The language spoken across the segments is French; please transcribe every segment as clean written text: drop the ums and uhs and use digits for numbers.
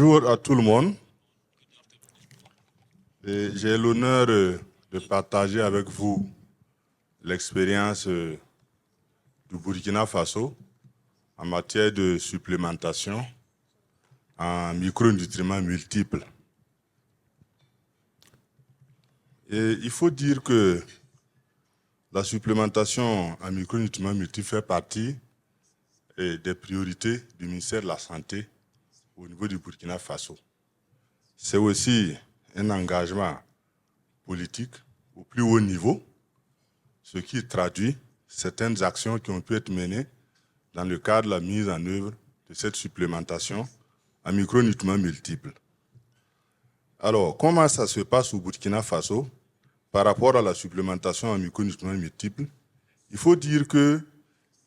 Bonjour à tout le monde. J'ai l'honneur de partager avec vous l'expérience du Burkina Faso en matière de supplémentation en micronutriments multiples. Et il faut dire que la supplémentation en micronutriments multiples fait partie des priorités du ministère de la Santé au niveau du Burkina Faso. C'est aussi un engagement politique au plus haut niveau, ce qui traduit certaines actions qui ont pu être menées dans le cadre de la mise en œuvre de cette supplémentation en micronutriments multiples. Alors, comment ça se passe au Burkina Faso par rapport à la supplémentation en micronutriments multiples? Il faut dire qu'il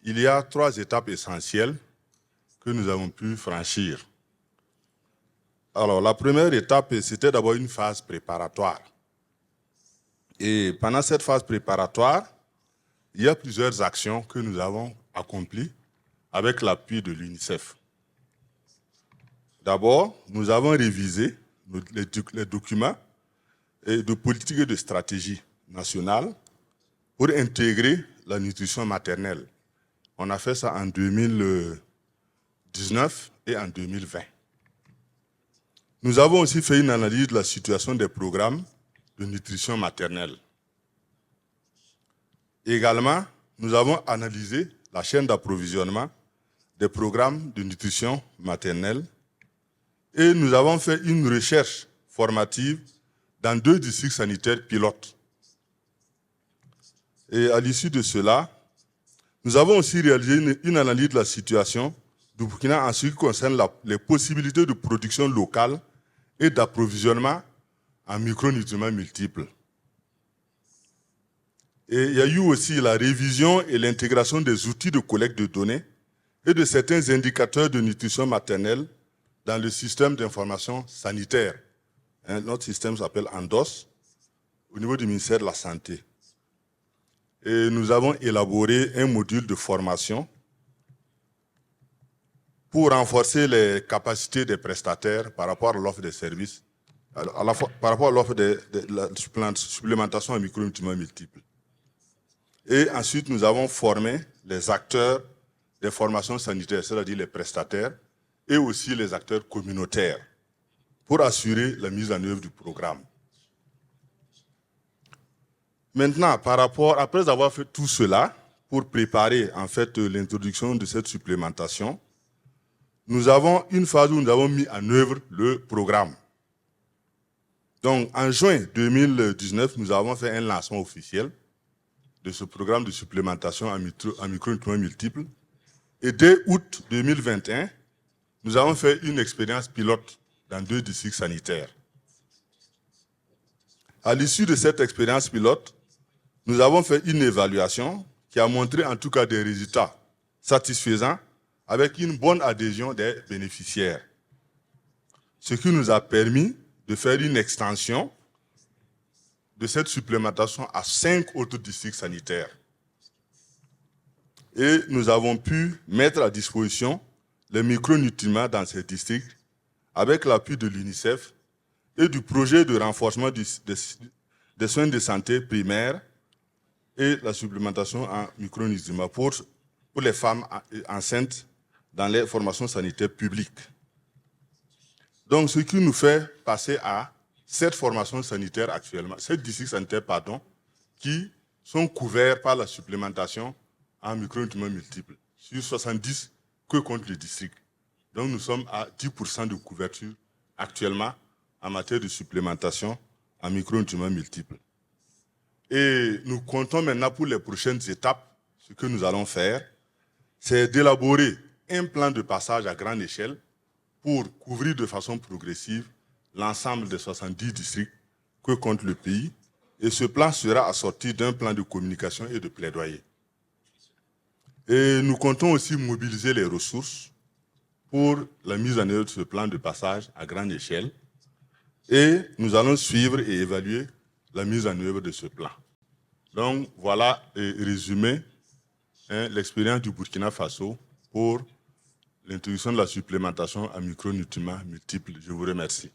y a 3 étapes essentielles que nous avons pu franchir. Alors, la première étape, c'était d'abord une phase préparatoire. Et pendant cette phase préparatoire, il y a plusieurs actions que nous avons accomplies avec l'appui de l'UNICEF. D'abord, nous avons révisé les documents de politique et de stratégie nationale pour intégrer la nutrition maternelle. On a fait ça en 2019 et en 2020. Nous avons aussi fait une analyse de la situation des programmes de nutrition maternelle. Également, nous avons analysé la chaîne d'approvisionnement des programmes de nutrition maternelle et nous avons fait une recherche formative dans 2 districts sanitaires pilotes. Et à l'issue de cela, nous avons aussi réalisé une analyse de la situation du Burkina en ce qui concerne les possibilités de production locale et d'approvisionnement en micronutriments multiples. Et il y a eu aussi la révision et l'intégration des outils de collecte de données et de certains indicateurs de nutrition maternelle dans le système d'information sanitaire. Notre système s'appelle ANDOS, au niveau du ministère de la Santé. Et nous avons élaboré un module de formation pour renforcer les capacités des prestataires par rapport à l'offre des services, par rapport à l'offre de la supplémentation en micronutriments multiples. Et ensuite, nous avons formé les acteurs des formations sanitaires, c'est-à-dire les prestataires, et aussi les acteurs communautaires, pour assurer la mise en œuvre du programme. Maintenant, après avoir fait tout cela, pour préparer en fait l'introduction de cette supplémentation, nous avons une phase où nous avons mis en œuvre le programme. Donc, en juin 2019, nous avons fait un lancement officiel de ce programme de supplémentation en micronutriments multiples. Et dès août 2021, nous avons fait une expérience pilote dans 2 districts sanitaires. À l'issue de cette expérience pilote, nous avons fait une évaluation qui a montré en tout cas des résultats satisfaisants avec une bonne adhésion des bénéficiaires. Ce qui nous a permis de faire une extension de cette supplémentation à 5 autres districts sanitaires. Et nous avons pu mettre à disposition les micronutriments dans ces districts avec l'appui de l'UNICEF et du projet de renforcement des soins de santé primaires et la supplémentation en micronutriments pour les femmes enceintes dans les formations sanitaires publiques. Donc, ce qui nous fait passer à 7 formations sanitaires actuellement, 7 districts sanitaires, qui sont couverts par la supplémentation en micronutriments multiples, sur 70 que compte le district. Donc, nous sommes à 10% de couverture actuellement en matière de supplémentation en micronutriments multiples. Et nous comptons maintenant pour les prochaines étapes, ce que nous allons faire, c'est d'élaborer un plan de passage à grande échelle pour couvrir de façon progressive l'ensemble des 70 districts que compte le pays. Et ce plan sera assorti d'un plan de communication et de plaidoyer. Et nous comptons aussi mobiliser les ressources pour la mise en œuvre de ce plan de passage à grande échelle. Et nous allons suivre et évaluer la mise en œuvre de ce plan. Donc voilà, résumé, l'expérience du Burkina Faso pour l'introduction de la supplémentation à micronutriments multiples. Je vous remercie.